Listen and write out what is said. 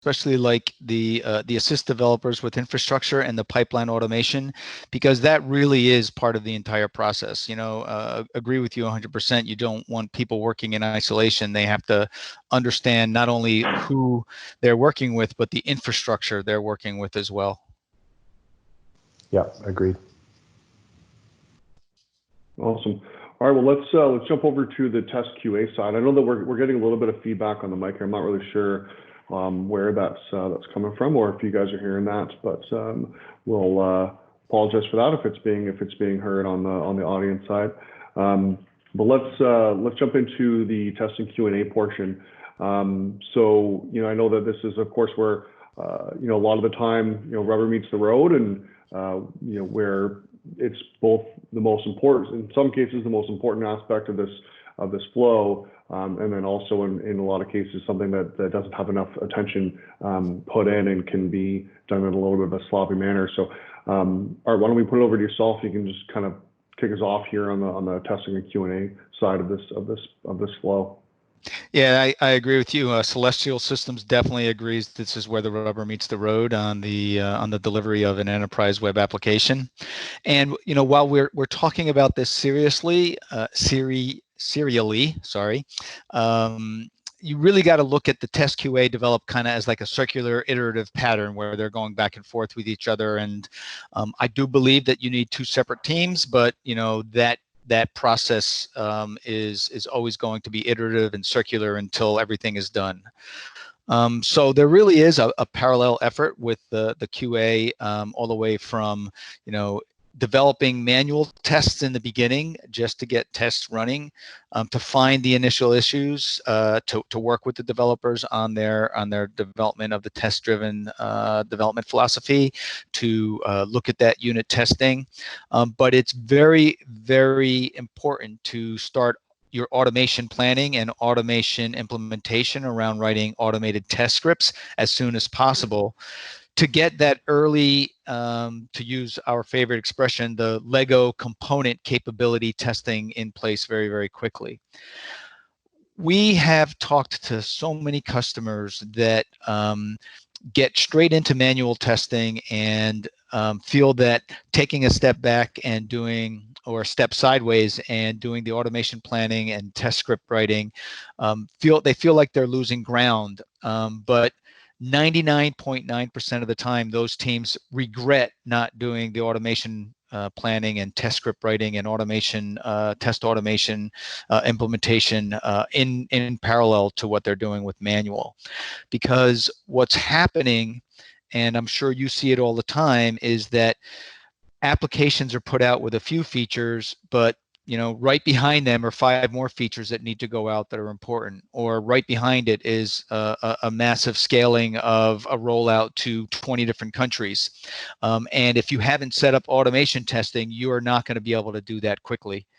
especially like the assist developers with infrastructure and the pipeline automation, because that really is part of the entire process. Agree with you 100%. You don't want people working in isolation. They have to understand not only who they're working with, but the infrastructure they're working with as well. Yeah, agreed. Awesome. All right, well, let's jump over to the test QA side. I know that we're getting a little bit of feedback on the mic. I'm not really sure where that's coming from, or if you guys are hearing that, but we'll apologize for that if it's being heard on the audience side. But let's jump into the testing Q&A portion. So I know that this is, of course, where a lot of the time rubber meets the road, and where it's both the most important, in some cases, the most important aspect of this flow, and then also in a lot of cases something that doesn't have enough attention put in and can be done in a little bit of a sloppy manner. So, Art, why don't we put it over to yourself? You can just kind of kick us off here on the testing and Q&A side of this flow. Yeah, I agree with you. Celestial Systems definitely agrees this is where the rubber meets the road on the delivery of an enterprise web application. And while we're talking about this serially, you really got to look at the test QA develop kind of as like a circular iterative pattern where they're going back and forth with each other. And I do believe that you need two separate teams, but that process is always going to be iterative and circular until everything is done. So there really is a parallel effort with the QA all the way from developing manual tests in the beginning just to get tests running, to find the initial issues, to work with the developers on their development of the test-driven development philosophy, to look at that unit testing. But it's very, very important to start your automation planning and automation implementation around writing automated test scripts as soon as possible, to get that early, to use our favorite expression, the Lego component capability testing in place very, very quickly. We have talked to so many customers that get straight into manual testing and feel that taking a step back and doing, or a step sideways and doing the automation planning and test script writing, they feel like they're losing ground. But 99.9% of the time, those teams regret not doing the automation planning and test script writing and automation, test automation implementation in parallel to what they're doing with manual. Because what's happening, and I'm sure you see it all the time, is that applications are put out with a few features, but right behind them are 5 more features that need to go out that are important, or right behind it is a massive scaling of a rollout to 20 different countries. And if you haven't set up automation testing, you are not going to be able to do that quickly.